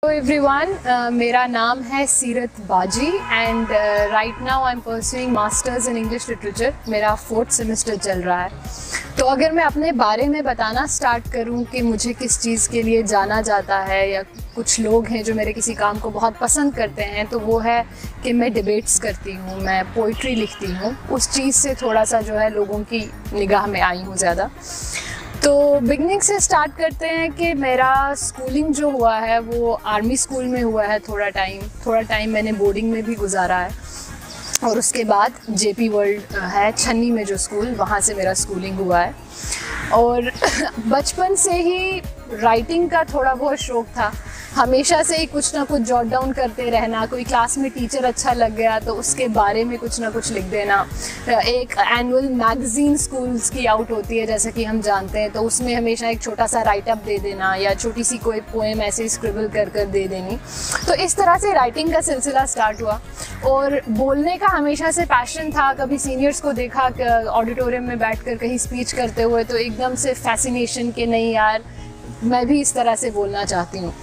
Everyone, मेरा नाम है सीरत बाजी and right now I am pursuing masters in English literature. मेरा 4th सेमेस्टर चल रहा है। तो अगर मैं अपने बारे में बताना स्टार्ट करूं कि मुझे किस चीज़ के लिए जाना जाता है या कुछ लोग हैं जो मेरे किसी काम को बहुत पसंद करते हैं, तो वो है कि मैं डिबेट्स करती हूँ, मैं पोइट्री लिखती हूँ। उस चीज़ से थोड़ा सा जो है लोगों की निगाह में आई हूँ ज़्यादा। तो बिगनिंग से स्टार्ट करते हैं कि मेरा स्कूलिंग जो हुआ है वो आर्मी स्कूल में हुआ है। थोड़ा टाइम मैंने बोर्डिंग में भी गुजारा है और उसके बाद जेपी वर्ल्ड है छन्नी में जो स्कूल, वहाँ से मेरा स्कूलिंग हुआ है। और बचपन से ही राइटिंग का थोड़ा बहुत शौक़ था, हमेशा से ही कुछ ना कुछ जॉट डाउन करते रहना। कोई क्लास में टीचर अच्छा लग गया तो उसके बारे में कुछ ना कुछ लिख देना। एक एनुअल मैगज़ीन स्कूल्स की आउट होती है जैसे कि हम जानते हैं, तो उसमें हमेशा एक छोटा सा राइट अप दे देना या छोटी सी कोई पोएम ऐसे स्क्रिबल कर दे देनी। तो इस तरह से राइटिंग का सिलसिला स्टार्ट हुआ और बोलने का हमेशा से पैशन था। कभी सीनियर्स को देखा ऑडिटोरियम में बैठकर कहीं स्पीच करते हुए तो एकदम से फैसिनेशन कि नहीं यार, मैं भी इस तरह से बोलना चाहती हूँ।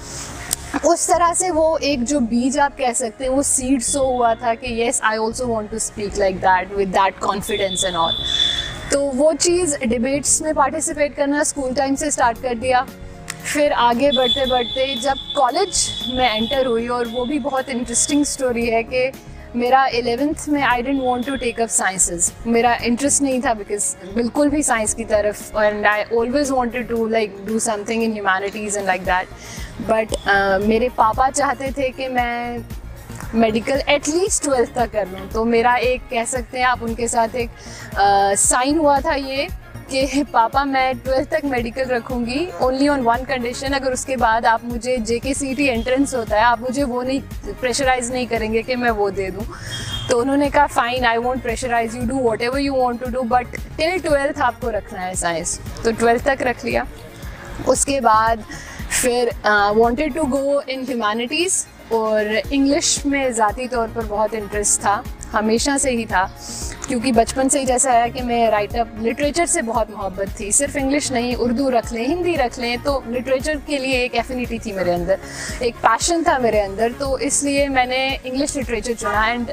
उस तरह से वो एक जो बीज आप कह सकते हैं वो सीड सो हुआ था कि yes I also want to speak like that with that confidence and all. तो वो चीज़ डिबेट्स में पार्टिसिपेट करना स्कूल टाइम से स्टार्ट कर दिया। फिर आगे बढ़ते बढ़ते जब कॉलेज में एंटर हुई, और वो भी बहुत इंटरेस्टिंग स्टोरी है कि मेरा 11th में I don't want to take up sciences. मेरा इंटरेस्ट नहीं था बिल्कुल भी साइंस की तरफ, and I always wanted to like do something in humanities and like that. But मेरे पापा चाहते थे कि मैं मेडिकल एटलीस्ट 12th तक कर लूँ। तो मेरा एक कह सकते हैं आप उनके साथ एक साइन हुआ था ये कि पापा मैं 12th तक मेडिकल रखूँगी ओनली ऑन वन कंडीशन, अगर उसके बाद आप मुझे JKCET एंट्रेंस होता है, आप मुझे वो नहीं प्रेशराइज़ नहीं करेंगे कि मैं वो दे दूँ। तो उन्होंने कहा fine, I want pressurise, you do whatever you want to do, but till 12th आपको रखना है साइंस। तो 12th तक रख लिया। उसके बाद फिर wanted to go in humanities, और इंग्लिश में ज़ाती तौर पर बहुत इंटरेस्ट था, हमेशा से ही था, क्योंकि बचपन से ही जैसा है कि मैं राइटअप लिटरेचर से बहुत मोहब्बत थी। सिर्फ इंग्लिश नहीं, उर्दू रख लें, हिंदी रख लें, तो लिटरेचर के लिए एक एफिनिटी थी मेरे अंदर, एक पैशन था मेरे अंदर। तो इसलिए मैंने इंग्लिश लिटरेचर चुना। एंड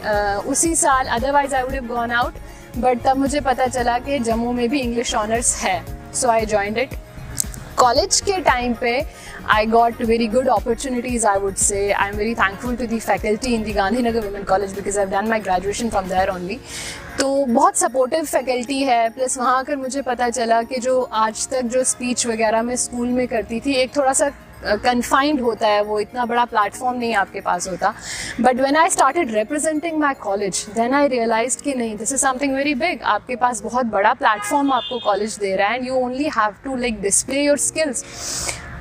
उसी साल otherwise I would have gone out, but तब मुझे पता चला कि जम्मू में भी इंग्लिश ऑनर्स है, सो आई जॉइंड इट। कॉलेज के टाइम पे I got very good opportunities, I would say. I'm very thankful to the faculty in the Gandhinagar Women College because I've done my graduation from there only. तो बहुत supportive faculty है, plus वहाँ आकर मुझे पता चला कि जो आज तक जो स्पीच वगैरह मैं स्कूल में करती थी, एक थोड़ा सा कन्फाइंड होता है, वो इतना बड़ा प्लेटफॉर्म नहीं आपके पास होता। But when I started representing my college, then I realised कि नहीं, this is something very big. आपके पास बहुत बड़ा प्लेटफॉर्म आपको कॉलेज दे रहा है and you only have to like display your skills.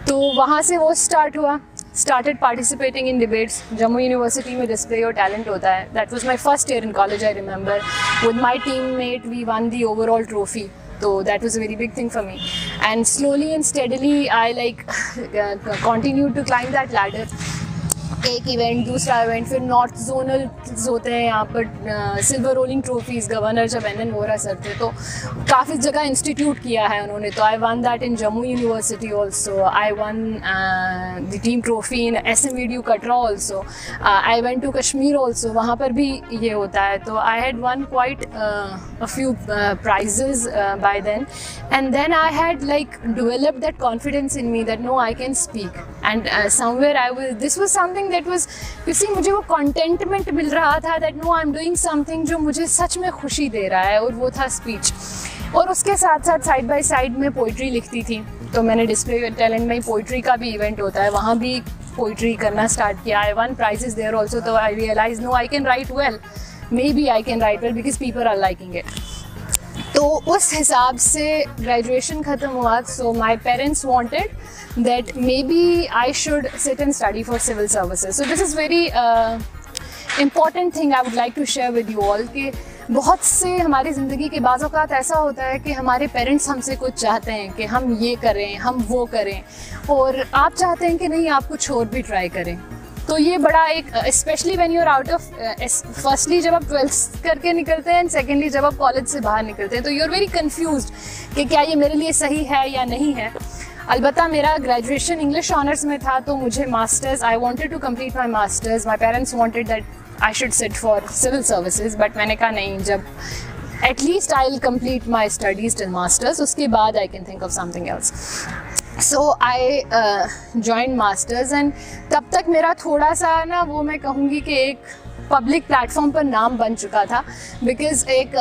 तो वहाँ से वो स्टार्ट हुआ, started participating in debates. Jammu university में डिस्प्ले योर टैलेंट होता है। That was my first year in college, I remember. With my teammate we won the overall trophy, so that was a very big thing for me, and slowly and steadily I like continued to climb that ladder। एक event, दूसरा event, फिर north zonal होते हैं यहाँ पर silver rolling trophies. Governor जब NN Vohra sir थे तो काफ़ी जगह इंस्टीट्यूट किया है उन्होंने। तो I won that in Jammu university also. I won the team trophy in SMVDU Katra also. I went to Kashmir also, वहाँ पर भी ये होता है। तो I had won quite a few prizes by then, and then I had like developed that confidence in me that no I can speak, and somewhere I was, this was something that was, किसी मुझे वो contentment मिल रहा था that no I am doing something जो मुझे सच में खुशी दे रहा है, और वो था स्पीच। और उसके साथ साथ साइड बाय साइड में पोइट्री लिखती थी। तो मैंने डिस्प्ले योर टैलेंट में पोइट्री का भी इवेंट होता है, वहाँ भी पोइट्री करना स्टार्ट किया। I won prizes there also. तो I realise no I can write well, maybe I can write well because people are liking it. तो उस हिसाब से ग्रेजुएशन ख़त्म हुआ। So my parents wanted that maybe I should sit and study for civil services. So this is very important thing I would like to share with you all कि बहुत से हमारी ज़िंदगी के बाज़ औक़ात ऐसा होता है कि हमारे पेरेंट्स हमसे कुछ चाहते हैं कि हम ये करें, हम वो करें, और आप चाहते हैं कि नहीं आप कुछ और भी ट्राई करें। तो ये बड़ा एक, specially when you are out of, firstly जब आप 12th करके निकलते हैं, एंड सेकेंडली जब आप कॉलेज से बाहर निकलते हैं, तो यू आर वेरी कन्फ्यूज्ड कि क्या ये मेरे लिए सही है या नहीं है। अलबत्ता मेरा ग्रेजुएशन इंग्लिश ऑनर्स में था, तो मुझे masters, I wanted to complete my masters, my parents wanted that I should sit for civil services, but मैंने कहा नहीं, जब at least I will complete my studies till masters, उसके बाद I can think of something else. So I join masters and तब तक मेरा थोड़ा सा ना, वो मैं कहूँगी कि एक पब्लिक प्लेटफॉर्म पर नाम बन चुका था, बिकॉज़ एक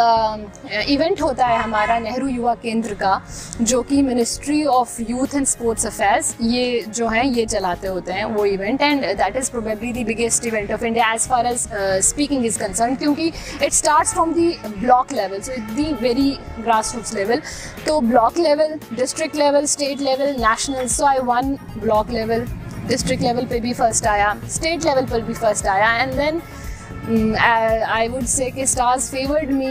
इवेंट होता है हमारा नेहरू युवा केंद्र का, जो कि ministry of youth and sports affairs ये जो हैं ये चलाते होते हैं वो event, and that is probably the biggest event of India as far as speaking is concerned, क्योंकि it starts from the block level, so it the very grass roots level. तो block level, district level, state level, national. So I won block level, district level पे भी first आया, state level पर भी first आया, and then I would say कि stars favored me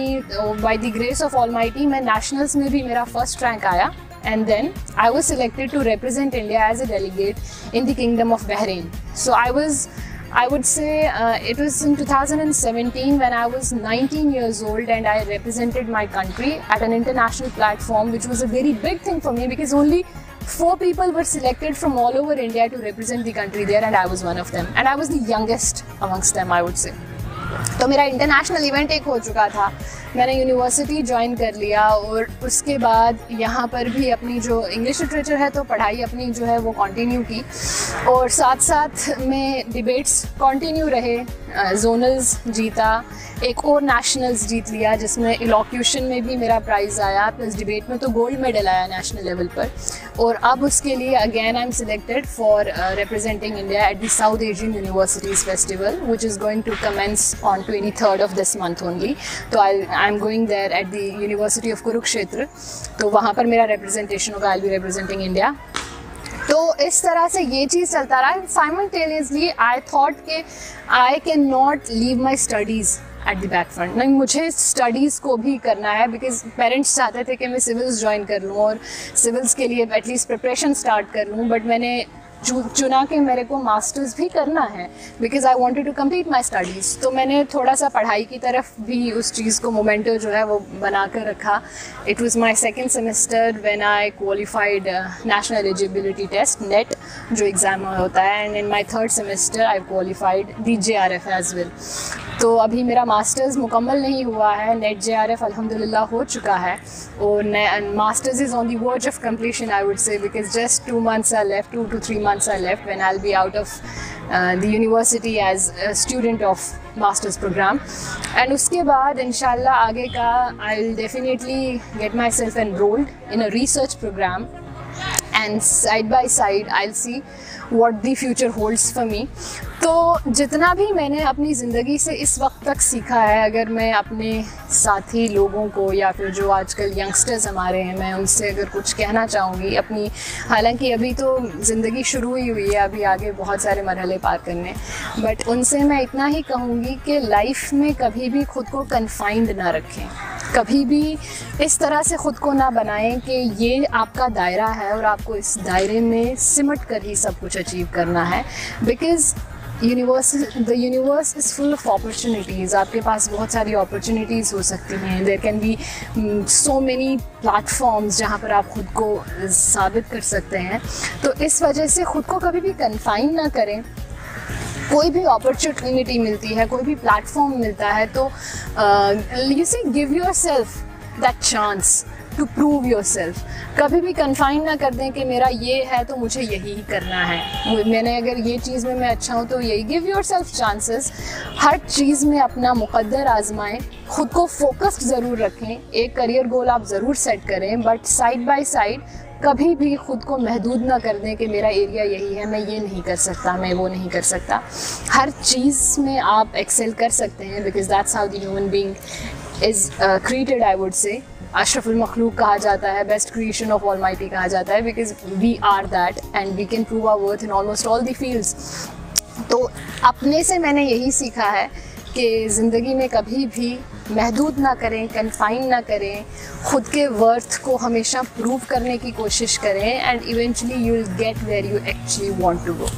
by the grace of Almighty. मैं nationals में भी मेरा first rank आया, and then I was selected to represent India as a delegate in the Kingdom of Bahrain. So I would say it was in 2017 when I was 19 years old and I represented my country at an international platform, which was a very big thing for me because only 4 people were selected from all over India to represent the country there, and I was one of them, and I was the youngest amongst them, I would say. तो मेरा international event एक हो चुका था, मैंने university join कर लिया, और उसके बाद यहाँ पर भी अपनी जो इंग्लिश लिटरेचर है तो पढ़ाई अपनी जो है वो कंटिन्यू की, और साथ साथ में डिबेट्स कंटिन्यू रहे. जोनल्स जीता, एक और नेशनल्स जीत लिया जिसमें इलोक्यूशन में भी मेरा प्राइज़ आया, प्लस डिबेट में तो गोल्ड मेडल आया नेशनल लेवल पर. और अब उसके लिए again I am selected for representing India at the South Asian universities festival which is going to commence on 23rd of this month only. तो I am going there at the university of Kurukshetra, तो वहाँ पर मेरा representation होगा, I will be representing India. तो इस तरह से ये चीज़ चलता रहा. साइमल्टेनियसली आई थॉट कि I can not leave my studies at the back front. नहीं, मुझे स्टडीज़ को भी करना है, बिकॉज पेरेंट्स चाहते थे कि मैं सिविल्स ज्वाइन कर लूँ और सिविल्स के लिए एटलीस्ट प्रिपरेशन स्टार्ट कर लूँ, बट मैंने चुना कि मेरे को मास्टर्स भी करना है because I wanted to complete my studies. तो मैंने थोड़ा सा पढ़ाई की तरफ भी उस चीज़ को मोमेंटो जो है वो बना कर रखा. It was my second semester when I qualified national eligibility test net जो एग्ज़ाम होता है, and in my third semester I qualified the JRF as well. तो अभी मेरा मास्टर्स मुकम्मल नहीं हुआ है, नेट JRF अल्हम्दुलिल्लाह हो चुका है, और masters is on the verge of completion I would से, because just 2 months are left, 2 to 3 months are left when I'll be out of the university as a student of master's program. And उसके बाद इंशाल्लाह आगे का I'll definitely get myself enrolled in a research program, and side by side I'll see what the future holds for me. तो जितना भी मैंने अपनी ज़िंदगी से इस वक्त तक सीखा है, अगर मैं अपने साथी लोगों को या फिर जो आजकल यंगस्टर्स हमारे हैं, मैं उनसे अगर कुछ कहना चाहूँगी अपनी, हालांकि अभी तो ज़िंदगी शुरू ही हुई है, अभी आगे बहुत सारे मरहले पार करने, बट उनसे मैं इतना ही कहूँगी कि लाइफ में कभी भी ख़ुद को कन्फाइंड ना रखें, कभी भी इस तरह से ख़ुद को ना बनाएं कि ये आपका दायरा है और आपको इस दायरे में सिमट कर ही सब कुछ अचीव करना है. Because the universe is full of opportunities. आपके पास बहुत सारी अपॉर्चुनिटीज़ हो सकती हैं. There can be so many platforms जहाँ पर आप ख़ुद को साबित कर सकते हैं. तो इस वजह से ख़ुद को कभी भी कन्फाइन ना करें. कोई भी अपॉर्चुनिटी मिलती है, कोई भी प्लेटफॉर्म मिलता है, तो you see give yourself that chance to prove yourself. कभी भी कन्फाइन ना कर दें कि मेरा ये है तो मुझे यही ही करना है, मैंने अगर ये चीज़ में मैं अच्छा हूँ तो यही. Give yourself chances. हर चीज़ में अपना मुकद्दर आजमाएं, ख़ुद को फोकस्ड ज़रूर रखें. एक करियर गोल आप ज़रूर सेट करें, बट साइड बाय साइड कभी भी ख़ुद को महदूद ना कर दें कि मेरा एरिया यही है, मैं ये नहीं कर सकता, मैं वो नहीं कर सकता. हर चीज़ में आप एक्सेल कर सकते हैं, because that's how the human being is created. I would say अशरफुल मखलूक कहा जाता है, बेस्ट क्रिएशन ऑफ ऑलमाइटी कहा जाता है, because we are that and we can prove our worth in almost all the fields. तो अपने से मैंने यही सीखा है कि ज़िंदगी में कभी भी महदूद ना करें, कन्फाइन ना करें, ख़ुद के वर्थ को हमेशा प्रूव करने की कोशिश करें, and eventually you will get where you actually want to go.